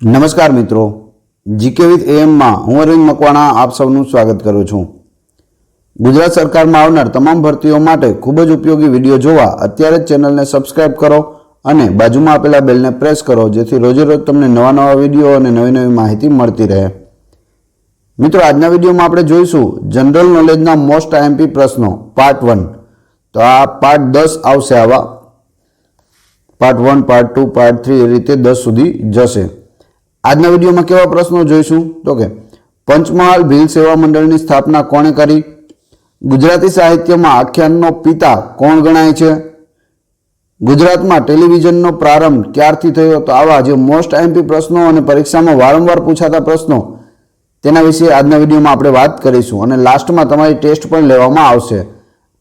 નમસ્કાર મિત્રો, GK with એએમમાં હું અરવિંદ મકવાણા આપ સૌનું સ્વાગત કરું છું। ગુજરાત સરકારમાં આવનાર તમામ ભરતીઓ માટે ખૂબ જ ઉપયોગી વિડીયો જોવા અત્યારે જ ચેનલને સબસ્ક્રાઇબ કરો અને બાજુમાં આપેલા બેલને પ્રેસ કરો જેથી રોજે રોજ તમને નવા નવા વિડીયો અને નવી નવી માહિતી મળતી રહે। મિત્રો, આજના વિડીયોમાં આપણે જોઈશું જનરલ નોલેજના મોસ્ટ આઈએમપી પ્રશ્નો પાર્ટ 1। તો આ પાર્ટ 10 આવશે, આવા પાર્ટ 1, પાર્ટ 2, પાર્ટ 3 એ રીતે 10 સુધી જશે। આજના વિડીયોમાં કેવા પ્રશ્નો જોઈશું તો કે પંચમહાલ ભીલ સેવા મંડળની સ્થાપના કોણે કરી? ગુજરાતી સાહિત્યમાં આખ્યાનનો પિતા કોણ ગણાય છે? ગુજરાતમાં ટેલિવિઝનનો પ્રારંભ ક્યારથી થયો? તો આવા જે મોસ્ટ આઈએમપી પ્રશ્નો અને પરીક્ષામાં વારંવાર પૂછાતા પ્રશ્નો તેના વિશે આજના વિડીયોમાં આપણે વાત કરીશું અને લાસ્ટમાં તમારી ટેસ્ટ પણ લેવામાં આવશે।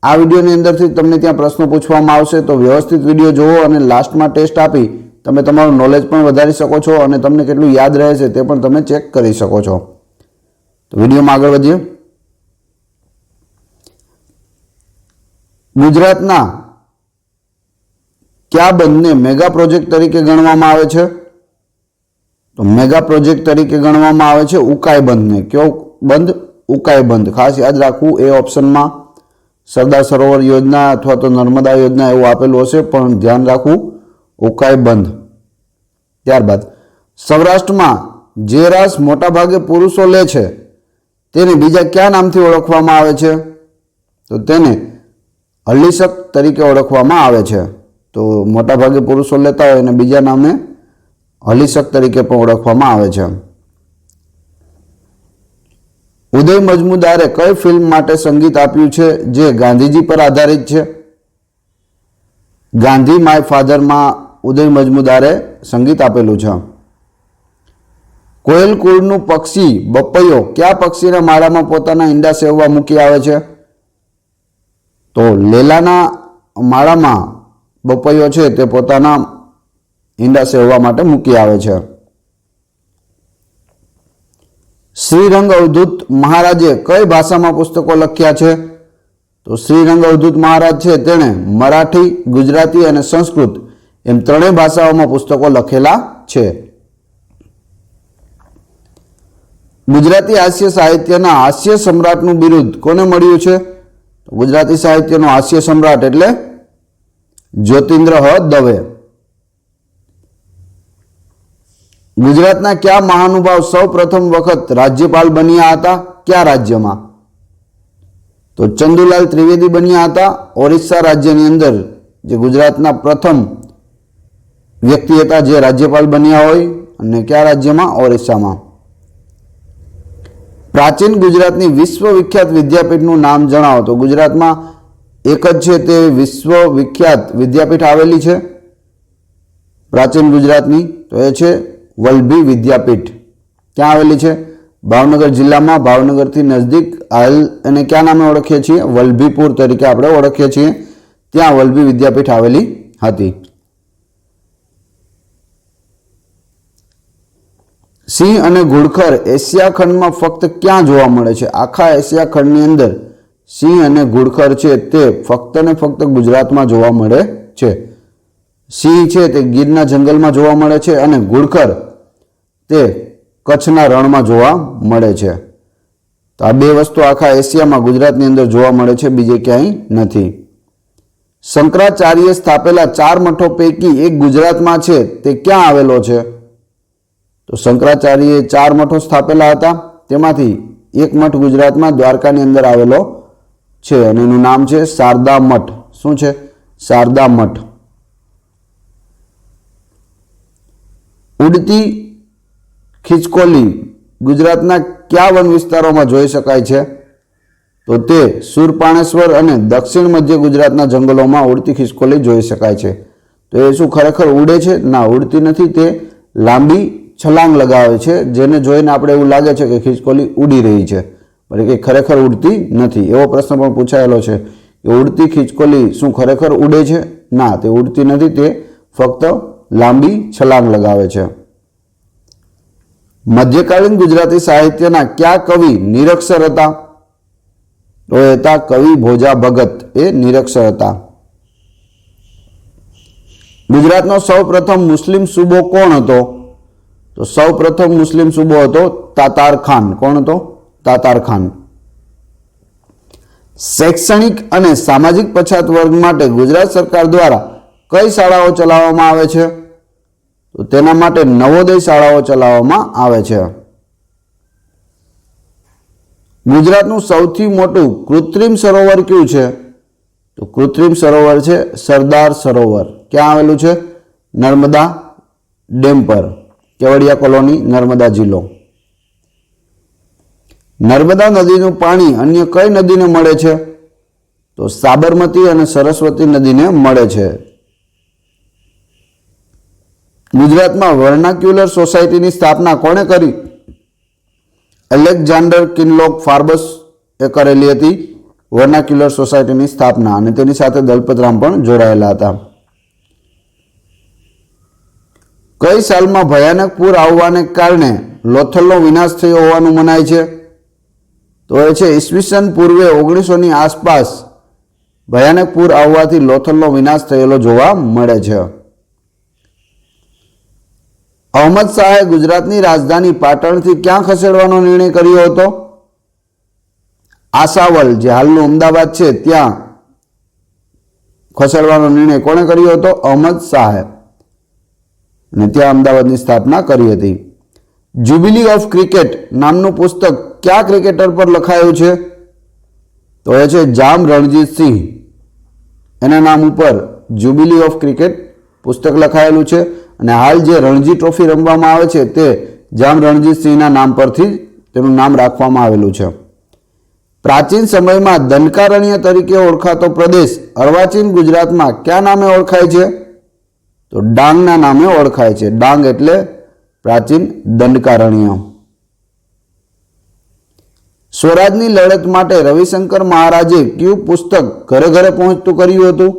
આ વિડીયોની અંદરથી તમને ત્યાં પ્રશ્નો પૂછવામાં આવશે, તો વ્યવસ્થિત વિડીયો જોવો અને લાસ્ટમાં ટેસ્ટ આપી તમે તમારું નોલેજ પણ વધારી શકો છો અને તમને કેટલું યાદ રહે છે તે પણ તમે ચેક કરી શકો છો। તો વિડીયોમાં આગળ વધીએ। ગુજરાતના કયા બંધને મેગા પ્રોજેક્ટ તરીકે ગણવામાં આવે છે? તો મેગા પ્રોજેક્ટ તરીકે ગણવામાં આવે છે ઉકાઈ બંધને। કયો બંધ? ઉકાઈ બંધ। ખાસ યાદ રાખવું, એ ઓપ્શનમાં સરદાર સરોવર યોજના અથવા તો નર્મદા યોજના એવું આપેલું હશે, પણ ધ્યાન રાખવું ઉકાઈ બંધ। ત્યારબાદ સૌરાષ્ટ્રમાં જે રાસ મોટાભાગે પુરુષો લે છે તેને બીજા કયા નામથી ઓળખવામાં આવે છે? તો તેને હલ્લીશક તરીકે ઓળખવામાં આવે છે। તો મોટાભાગે પુરુષો લેતા હોય અને બીજા નામે હલ્લીશક તરીકે પણ ઓળખવામાં આવે છે। ઉદય મજમુદારે કઈ ફિલ્મ માટે સંગીત આપ્યું છે જે ગાંધીજી પર આધારિત છે? ગાંધી માય ફાધરમાં ઉદય મજમુદારે સંગીત આપેલું છે। કોયલ કુળનું પક્ષી બપૈયો કયા પક્ષીના માળામાં પોતાના ઈંડા સેવવા મૂકી આવે છે? તો લેલાના માળામાં બપૈયો છે તે પોતાના ઈંડા સેવવા માટે મૂકી આવે છે। શ્રીરંગ અવધૂત મહારાજે કઈ ભાષામાં પુસ્તકો લખ્યા છે? તો શ્રીરંગ અવધૂત મહારાજ છે તેણે મરાઠી, ગુજરાતી અને સંસ્કૃત એમ ત્રણેય ભાષાઓમાં પુસ્તકો લખેલા છે। ગુજરાતી હાસ્ય સાહિત્યના હાસ્ય સમ્રાટનું બિરુદ કોને મળ્યું છે? ગુજરાતી સાહિત્યનો હાસ્ય સમ્રાટ એટલે જ્યોતિન્દ્ર દવે। ગુજરાતના કયા મહાનુભાવ સૌ પ્રથમ વખત રાજ્યપાલ બન્યા હતા? કયા રાજ્યમાં? તો ચંદુલાલ ત્રિવેદી બન્યા હતા ઓરિસ્સા રાજ્યની અંદર, જે ગુજરાતના પ્રથમ વ્યક્તિ હતા જે રાજ્યપાલ બન્યા હોય, અને કયા રાજ્યમાં? ઓરિસ્સામાં। પ્રાચીન ગુજરાતની વિશ્વવિખ્યાત વિદ્યાપીઠનું નામ જણાવો। તો ગુજરાતમાં એક જ છે તે વિશ્વવિખ્યાત વિદ્યાપીઠ આવેલી છે પ્રાચીન ગુજરાતની, તો એ છે વલ્લભી વિદ્યાપીઠ। ક્યાં આવેલી છે? ભાવનગર જિલ્લામાં, ભાવનગરથી નજદીક હાલ એને કયા નામે ઓળખીએ છીએ? વલ્લભીપુર તરીકે આપણે ઓળખીએ છીએ। ત્યાં વલ્લભી વિદ્યાપીઠ આવેલી હતી। સિંહ અને ઘુડખર એશિયા ખંડમાં ફક્ત ક્યાં જોવા મળે છે? આખા એશિયા ખંડની અંદર સિંહ અને ઘુડખર છે તે ફક્ત ને ફક્ત ગુજરાતમાં જોવા મળે છે। સિંહ છે તે ગીરના જંગલમાં જોવા મળે છે અને ઘુડખર તે કચ્છના રણમાં જોવા મળે છે। તો આ બે વસ્તુ આખા એશિયામાં ગુજરાતની અંદર જોવા મળે છે, બીજે ક્યાંય નથી। શંકરાચાર્ય સ્થાપેલા 4 મઠો પૈકી એક ગુજરાતમાં છે તે ક્યાં આવેલો છે? તો શંકરાચાર્યએ 4 મઠો સ્થાપેલા હતા, તેમાંથી એક મઠ ગુજરાતમાં દ્વારકાની અંદર આવેલો છે અને એનું નામ છે શારદા મઠ। શું છે? શારદા મઠ। ઉડતી ખિચકોલી ગુજરાતના કયા વન વિસ્તારોમાં જોઈ શકાય છે? તો તે સુરપાણેશ્વર અને દક્ષિણ મધ્ય ગુજરાતના જંગલોમાં ઉડતી ખિચકોલી જોઈ શકાય છે। તો એ શું ખરેખર ઉડે છે? ના, ઉડતી નથી, તે લાંબી છલાંગ લગાવે છે, જેને જોઈને આપણે એવું લાગે છે કે ખિચકોલી ઉડી રહી છે, પણ એ ખરેખર ઉડતી નથી। એવો પ્રશ્ન પણ પૂછાયેલો છે કે ઉડતી ખિચકોલી શું ખરેખર ઉડે છે? ના, તે ઉડતી નથી, તે ફક્ત લાંબી છલાંગ લગાવે છે। મધ્યકાલીન ગુજરાતી સાહિત્યના કયા કવિ નિરક્ષર હતા? તો એ હતા કવિ ભોજા ભગત, એ નિરક્ષર હતા। ગુજરાતનો સૌ પ્રથમ મુસ્લિમ સૂબો કોણ હતો? તો સૌ પ્રથમ મુસ્લિમ સૂબો હતો તાતાર ખાન. કોણ હતો? તાતાર ખાન. શૈક્ષણિક અને સામાજિક પછાત વર્ગ માટે ગુજરાત સરકાર દ્વારા કઈ શાળાઓ ચલાવવામાં આવે છે? તો તેના માટે નવોદય શાળાઓ ચલાવવામાં આવે છે. ગુજરાતનું સૌથી મોટું કૃત્રિમ સરોવર કયું છે? તો કૃત્રિમ સરોવર છે સરદાર સરોવર. ક્યાં આવેલું છે? નર્મદા ડેમ પર. કેવડિયા કોલોની, નર્મદા જિલ્લો. નર્મદા નદીનું પાણી અન્ય કઈ નદીને મળે છે? તો સાબરમતી અને સરસ્વતી નદીને મળે છે. ગુજરાતમાં વર્નાક્યુલર સોસાયટીની સ્થાપના કોણે કરી? એલેક્ઝાન્ડર કિનલોક ફાર્બસ એ કરેલી હતી વર્નાક્યુલર સોસાયટીની સ્થાપના, અને તેની સાથે દલપતરામ પણ જોડાયેલા હતા. કઈ સાલમાં ભયાનક પૂર આવવાને કારણે લોથલનો વિનાશ થયો હોવાનું મનાય છે? તો એ છે ઈસવીસન પૂર્વે 1900ની આસપાસ ભયાનક પૂર આવવાથી લોથલનો વિનાશ થયેલો જોવા મળે છે. અહમદ શાહે ગુજરાતની રાજધાની પાટણથી ક્યાં ખસેડવાનો નિર્ણય કર્યો હતો? આસાવલ, જે હાલનું અમદાવાદ છે, ત્યાં ખસેડવાનો નિર્ણય કોણે કર્યો હતો? અહમદ શાહે, અને ત્યાં અમદાવાદની સ્થાપના કરી હતી. જ્યુબિલી ઓફ ક્રિકેટ નામનું પુસ્તક કયા ક્રિકેટર પર લખાયું છે? તો એ છે જામ રણજીતસિંહ. એના નામ ઉપર જ્યુબિલી ઓફ ક્રિકેટ પુસ્તક લખાયેલું છે, અને હાલ જે રણજી ટ્રોફી રમવામાં આવે છે તે જામ રણજીતસિંહના નામ પરથી તેનું નામ રાખવામાં આવેલું છે. પ્રાચીન સમયમાં દંડકારણ્ય તરીકે ઓળખાતો પ્રદેશ અર્વાચીન ગુજરાતમાં કયા નામે ઓળખાય છે? તો ડાંગના નામે ઓળખાય છે. ડાંગ એટલે પ્રાચીન દંડકારણ્ય. સ્વરાજની લડત માટે રવિશંકર મહારાજે કયું પુસ્તક ઘરે ઘરે પહોંચતું કર્યું હતું?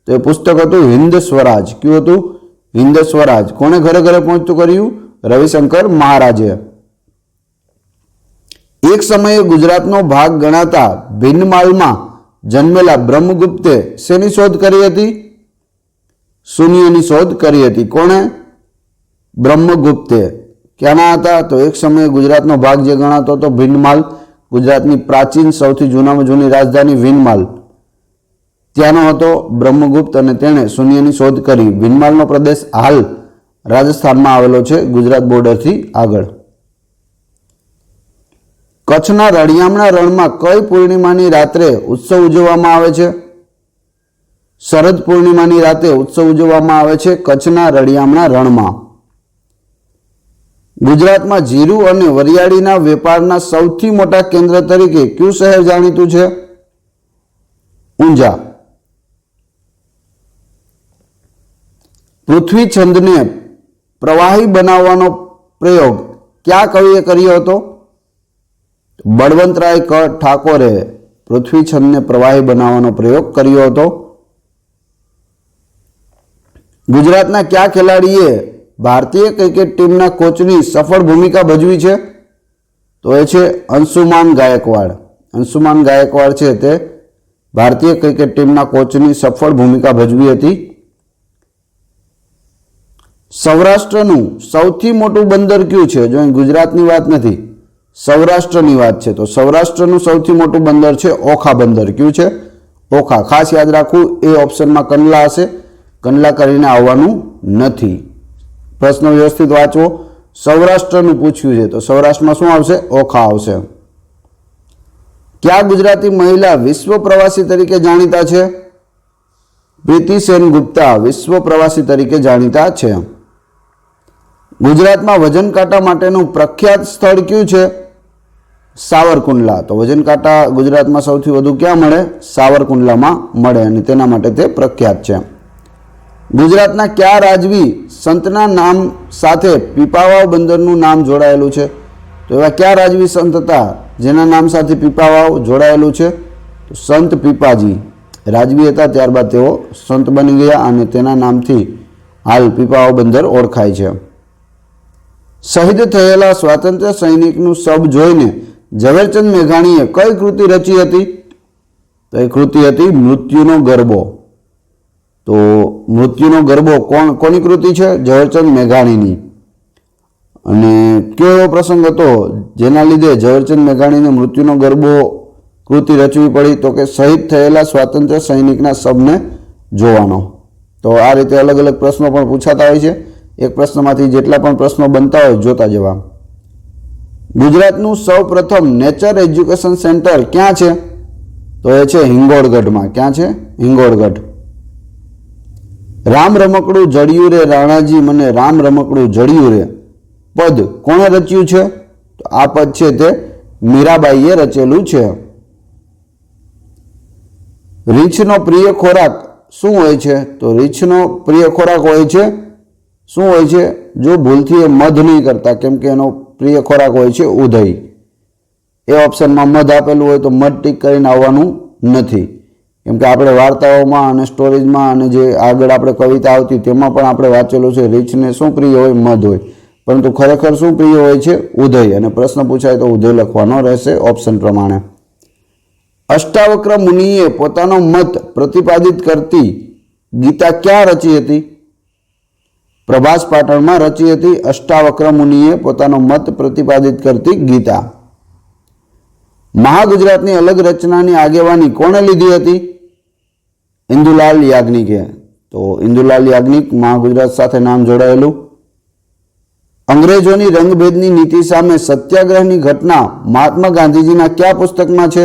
તો એ પુસ્તક હતું હિન્દ સ્વરાજ. કયું હતું? હિન્દ સ્વરાજ. કોણે ઘરે ઘરે પહોંચતું કર્યું? રવિશંકર મહારાજે. એક સમયે ગુજરાતનો ભાગ ગણાતા ભિન્નમાલમાં જન્મેલા બ્રહ્મગુપ્તે શેની શોધ કરી હતી? શૂન્યની શોધ કરી હતી. કોણે? બ્રહ્મગુપ્તે. ક્યાંના હતા? તો એક સમયે ગુજરાતનો ભાગ જે ગણાતો હતો ભિન્નમાલ, ગુજરાતની પ્રાચીન સૌથી જૂનામાં જૂની રાજધાની ભિન્નમાલ, ત્યાંનો હતો બ્રહ્મગુપ્ત, અને તેણે શૂન્યની શોધ કરી. ભિન્નમાલનો પ્રદેશ હાલ રાજસ્થાનમાં આવેલો છે, ગુજરાત બોર્ડરથી આગળ. કચ્છના રળિયામણા રણમાં કઈ પૂર્ણિમાની રાત્રે ઉત્સવ ઉજવવામાં આવે છે? શરદ પૂર્ણિમાની રાતે ઉત્સવ ઉજવવામાં આવે છે કચ્છના રળિયામણા રણમાં. ગુજરાતમાં જીરું અને વરિયાળીના વેપારના સૌથી મોટા કેન્દ્ર તરીકે કયું શહેર જાણીતું છે? ઊંઝા. પૃથ્વી છંદને પ્રવાહી બનાવવાનો પ્રયોગ કયા કવિએ કર્યો હતો? બળવંતરાય ઠાકોરે પૃથ્વી છંદને પ્રવાહી બનાવવાનો પ્રયોગ કર્યો હતો. ગુજરાતના કયા ખેલાડીએ ભારતીય ક્રિકેટ ટીમના કોચની સફળ ભૂમિકા ભજવી છે? તો એ છે અંશુમાન ગાયકવાડ. અંશુમાન ગાયકવાડ છે તે ભારતીય ક્રિકેટ ટીમના કોચની સફળ ભૂમિકા ભજવી હતી. સૌરાષ્ટ્રનું સૌથી મોટું બંદર કયું છે? જો અહીં ગુજરાતની વાત નથી, સૌરાષ્ટ્રની વાત છે, તો સૌરાષ્ટ્રનું સૌથી મોટું બંદર છે ઓખા બંદર. કયું છે? ઓખા. ખાસ યાદ રાખવું, એ ઓપ્શનમાં કંડલા હશે, કંડલા કરીને આવવાનું નથી. પ્રશ્ન વ્યવસ્થિત વાંચવો. સૌરાષ્ટ્રનું પૂછ્યું છે, તો સૌરાષ્ટ્રમાં શું આવશે? ઓખા આવશે. કયા ગુજરાતી મહિલા વિશ્વ પ્રવાસી તરીકે જાણીતા છે? પ્રીતિ સેન ગુપ્તા વિશ્વ પ્રવાસી તરીકે જાણીતા છે. ગુજરાતમાં વજન કાંટા માટેનું પ્રખ્યાત સ્થળ કયું છે? સાવરકુંડલા. તો વજન કાંટા ગુજરાતમાં સૌથી વધુ ક્યાં મળે? સાવરકુંડલામાં મળે, અને તેના માટે તે પ્રખ્યાત છે. ગુજરાતના કયા રાજવી સંતના નામ સાથે પીપાવાવ બંદરનું નામ જોડાયેલું છે? તો એવા કયા રાજવી સંત હતા જેના નામ સાથે પીપાવાવ જોડાયેલું છે? તો સંત પીપાજી રાજવી હતા, ત્યારબાદ તેઓ સંત બની ગયા, અને તેના નામથી હાલ પીપાવાવ બંદર ઓળખાય છે. શહીદ થયેલા સ્વાતંત્ર્ય સૈનિકનું શબ જોઈને ઝવેરચંદ મેઘાણીએ કઈ કૃતિ રચી હતી? તો એ કૃતિ હતી મૃત્યુનો ગરબો. તો મૃત્યુનો ગરબો કોની કૃતિ છે? ઝવેરચંદ મેઘાણીની. અને કયો એવો પ્રસંગ હતો જેના લીધે ઝવેરચંદ મેઘાણીને મૃત્યુનો ગરબો કૃતિ રચવી પડી? તો કે શહીદ થયેલા સ્વાતંત્ર્ય સૈનિકના શબને જોવાનો. તો આ રીતે અલગ અલગ પ્રશ્નો પણ પૂછાતા હોય છે. એક પ્રશ્નમાંથી જેટલા પણ પ્રશ્નો બનતા હોય જોતા જવા. ગુજરાતનું સૌ પ્રથમ નેચર એજ્યુકેશન સેન્ટર ક્યાં છે? તો એ છે હિંગોળગઢમાં. ક્યાં છે? હિંગોળગઢ. રામ રમકડું જડિયું રે રાણાજી મને રામ રમકડું જડિયું રે પદ કોણે રચ્યું છે? તો આ પદ છે તે મીરાબાઈએ રચેલું છે. રીંછનો પ્રિય ખોરાક શું હોય છે? તો રીંછનો પ્રિય ખોરાક હોય છે શું હોય છે? જો ભૂલથી એ મધ નહીં કરતા, કેમ કે એનો પ્રિય ખોરાક હોય છે ઉધઈ. એ ઓપ્શનમાં મધ આપેલું હોય તો મધ ટીક કરીને આવવાનું નથી, કેમ કે આપણે વાર્તાઓમાં અને સ્ટોરીઝમાં અને જે આગળ આપણે કવિતા આવતી તેમાં પણ આપણે વાંચેલું છે રીંછને શું પ્રિય હોય? મધ હોય. પરંતુ ખરેખર શું પ્રિય હોય છે? ઉધઈ. અને પ્રશ્ન પૂછાય તો ઉધઈ લખવાનો રહેશે ઓપ્શન પ્રમાણે. અષ્ટાવક્ર મુનિએ પોતાનો મત પ્રતિપાદિત કરતી ગીતા ક્યાં રચી હતી? પ્રભાસ પાટણમાં રચી હતી અષ્ટાવક્ર મુનિએ પોતાનો મત પ્રતિપાદિત કરતી ગીતા. મહાગુજરાતની અલગ રચનાની આગેવાની કોણે લીધી હતી? ઇન્દુલાલ યાજ્ઞિકે. તો ઇન્દુલાલ યાજ્ઞિક મહાગુજરાત સાથે નામ જોડાયેલું. અંગ્રેજોની રંગભેદની નીતિ સામે સત્યાગ્રહની ઘટના મહાત્મા ગાંધીજીના કયા પુસ્તકમાં છે?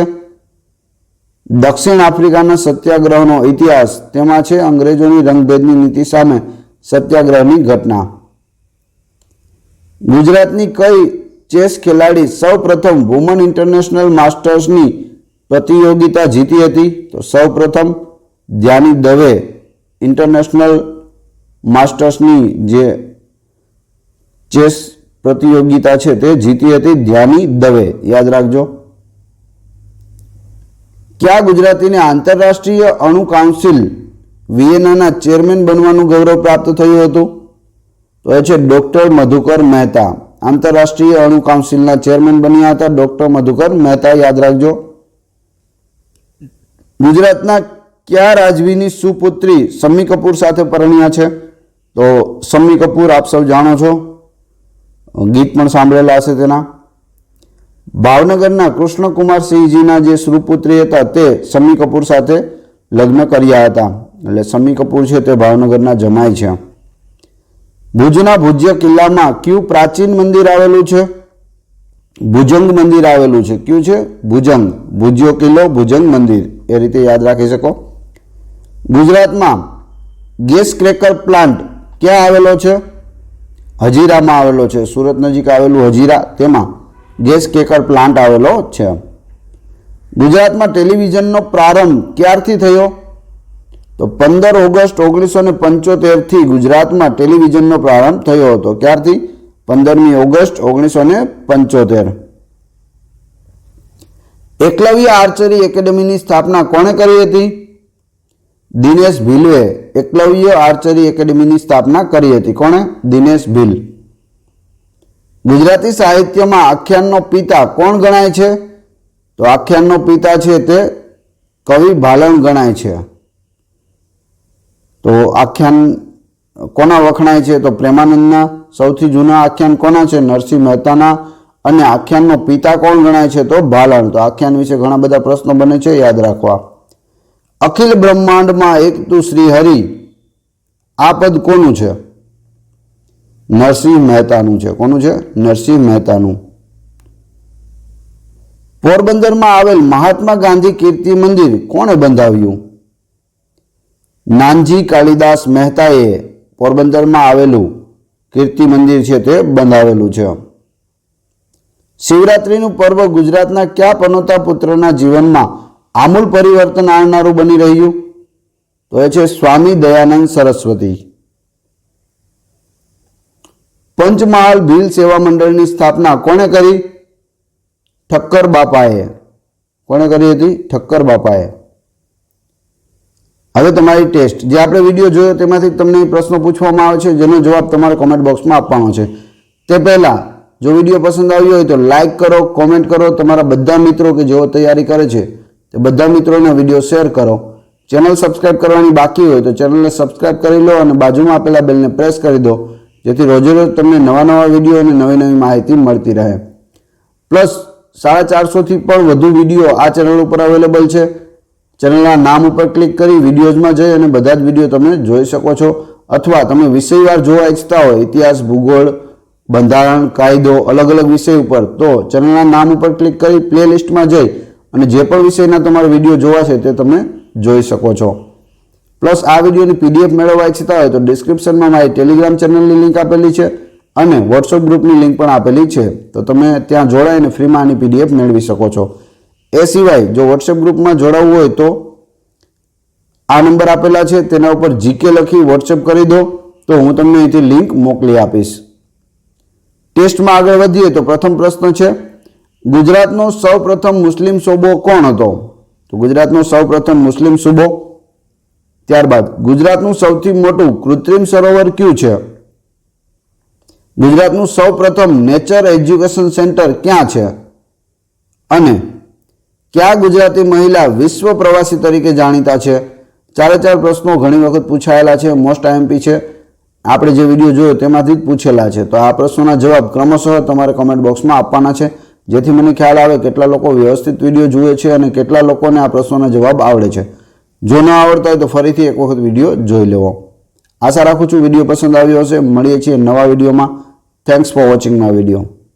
દક્ષિણ આફ્રિકાના સત્યાગ્રહનો ઇતિહાસ, તેમાં છે અંગ્રેજોની રંગભેદની નીતિ સામે સત્યાગ્રહની ઘટના. ગુજરાતની કઈ ચેસ ખેલાડી સૌ પ્રથમ વુમન ઇન્ટરનેશનલ માસ્ટર્સની પ્રતિયોગિતા જીતી હતી? તો સૌ પ્રથમ ધ્યાની દવે ઇન્ટરનેશનલ માસ્ટર્સની જે ચેસ પ્રતિયોગિતા છે તે જીતી હતી ધ્યાની દવે. યાદ રાખજો. કયા ગુજરાતીને આંતરરાષ્ટ્રીય અણુ કાઉન્સિલ વિયેનાના ચેરમેન બનવાનું ગૌરવ પ્રાપ્ત થયું હતું? તો એ છે ડોક્ટર મધુકર મહેતા. આંતરરાષ્ટ્રીય અણુ કાઉન્સિલના ચેરમેન બન્યા હતા ડોક્ટર મધુકર મહેતા. યાદ રાખજો. ગુજરાતના કયા રાજવીની સુપુત્રી શમ્મી કપૂર સાથે પરણ્યા છે? તો શમ્મી કપૂર આપ સૌ જાણો છો, ગીત પણ સાંભળેલા હશે તેના. ભાવનગરના કૃષ્ણકુમાર સિંહજીના જે સુપુત્રી હતા તે શમ્મી કપૂર સાથે લગ્ન કર્યા હતા. એટલે શમ્મી કપૂર છે તે ભાવનગરના જમાઈ છે. ભુજના ભુજ્ય કિલ્લામાં કયું પ્રાચીન મંદિર આવેલું છે? ભુજંગ મંદિર આવેલું છે. કયું છે? ભુજંગ. ભુજ્યો કિલ્લો, ભુજંગ મંદિર, એ રીતે યાદ રાખી શકો. ગુજરાતમાં ગેસ ક્રેકર પ્લાન્ટ ક્યાં આવેલો છે? હજીરામાં આવેલો છે. સુરત નજીક આવેલું હજીરા, તેમાં ગેસ ક્રેકર પ્લાન્ટ આવેલો છે. ગુજરાતમાં ટેલિવિઝનનો પ્રારંભ ક્યારથી થયો? તો 15 ઓગસ્ટ 1975 ગુજરાતમાં ટેલિવિઝનનો પ્રારંભ થયો હતો. ક્યારથી? 15મી ઓગસ્ટ 1975. એકલવ્ય આર્ચરી એકેડમીની સ્થાપના કોણે કરી હતી? દિનેશ ભીલે એકલવ્ય આર્ચરી એકેડમીની સ્થાપના કરી હતી. કોણે? દિનેશ ભીલ. ગુજરાતી સાહિત્યમાં આખ્યાનનો પિતા કોણ ગણાય છે? તો આખ્યાનનો પિતા છે તે કવિ ભાલણ ગણાય છે. તો આખ્યાન કોના વખણાય છે? તો પ્રેમાનંદના. સૌથી જૂના આખ્યાન કોના છે? નરસિંહ મહેતાના. અને આખ્યાનનો પિતા કોણ ગણાય છે? તો ભાલણ. તો આખ્યાન વિશે ઘણા બધા પ્રશ્નો બને છે, યાદ રાખવા. અખિલ બ્રહ્માંડમાં એક તું શ્રી હરિ, આ પદ કોનું છે? નરસિંહ મહેતાનું છે. કોનું છે? નરસિંહ મહેતાનું. પોરબંદરમાં આવેલ મહાત્મા ગાંધી કીર્તિ મંદિર કોણે બંધાવ્યું? નાનજી કાલિદાસ મહેતાએ પોરબંદરમાં આવેલું કીર્તિ મંદિર છે તે બંધાવેલું છે. શિવરાત્રીનું પર્વ ગુજરાતના કયા પનોતા પુત્રના જીવનમાં આમૂલ પરિવર્તન આણનારું બની રહ્યું? તો એ છે સ્વામી દયાનંદ સરસ્વતી. પંચમહાલ ભીલ સેવા મંડળની સ્થાપના કોણે કરી? ઠક્કર બાપાએ. કોણે કરી હતી? ઠક્કર બાપાએ. હવે તમારી ટેસ્ટ, જે આપણે વિડીયો જોયો તેમાંથી તમને પ્રશ્નો પૂછવામાં આવે છે, જેનો જવાબ તમારે કોમેન્ટ બોક્સમાં આપવાનો છે. તે પહેલાં જો વિડીયો પસંદ આવ્યો હોય તો લાઇક કરો, કોમેન્ટ કરો. તમારા બધા મિત્રો કે જેઓ તૈયારી કરે છે તે બધા મિત્રોને વિડીયો શેર કરો. ચેનલ સબસ્ક્રાઇબ કરવાની બાકી હોય તો ચેનલને સબસ્ક્રાઇબ કરી લો અને બાજુમાં આપેલા બેલને પ્રેસ કરી દો, જેથી રોજે રોજ તમને નવા વિડીયો અને નવી માહિતી મળતી રહે. પ્લસ 450થી પણ વધુ વિડીયો આ ચેનલ ઉપર અવેલેબલ છે. ચેનલના નામ ઉપર ક્લિક કરી વિડીયોઝમાં જઈ અને બધા જ વિડીયો તમે જોઈ શકો છો. અથવા તમે વિષયવાર જોવા ઈચ્છતા હોય ઇતિહાસ, ભૂગોળ, બંધારણ, કાયદો, અલગ અલગ વિષય ઉપર, તો ચેનલના નામ ઉપર ક્લિક કરી પ્લેલિસ્ટમાં જઈ અને જે પણ વિષયના તમારે વિડીયો જોવા છે તે તમે જોઈ શકો છો. પ્લસ આ વિડીયોની PDF મેળવવા ઈચ્છતા હોય તો ડિસ્ક્રિપ્શનમાં મારી ટેલિગ્રામ ચેનલની લિંક આપેલી છે અને વોટ્સઅપ ગ્રુપની લિંક પણ આપેલી છે, તો તમે ત્યાં જોડાઈને ફ્રીમાં આની PDF મેળવી શકો છો. એ સિવાય જો વોટ્સએપ ગ્રુપમાં જોડાવવું હોય તો આ નંબર આપેલા છે તેના ઉપર GK લખી વોટ્સએપ કરી દો, તો હું તમને અહીંથી લિંક મોકલી આપીશ. ટેસ્ટમાં આગળ વધીએ તો પ્રથમ પ્રશ્ન છે, ગુજરાતનો સૌપ્રથમ મુસ્લિમ સૂબો કોણ હતો? તો ગુજરાતનો સૌપ્રથમ મુસ્લિમ સૂબો. ત્યારબાદ ગુજરાતનું સૌથી મોટું કૃત્રિમ સરોવર કયું છે? ગુજરાતનું સૌપ્રથમ નેચર એજ્યુકેશન સેન્ટર ક્યાં છે? અને કયા ગુજરાતી મહિલા વિશ્વ પ્રવાસી તરીકે જાણીતા છે? 4 પ્રશ્નો ઘણી વખત પૂછાયેલા છે, મોસ્ટ IMP છે. આપણે જે વિડીયો જોયો તેમાંથી જ પૂછેલા છે. તો આ પ્રશ્નોના જવાબ ક્રમશઃ તમારે કમેન્ટ બોક્સમાં આપવાના છે, જેથી મને ખ્યાલ આવે કેટલા લોકો વ્યવસ્થિત વિડીયો જુએ છે અને કેટલા લોકોને આ પ્રશ્નોના જવાબ આવડે છે. જો ન આવડતા હોય તો ફરીથી એક વખત વિડીયો જોઈ લેવો. આશા રાખું છું વિડીયો પસંદ આવ્યો હશે. મળીએ છીએ નવા વિડીયોમાં. Thanks for watching my video.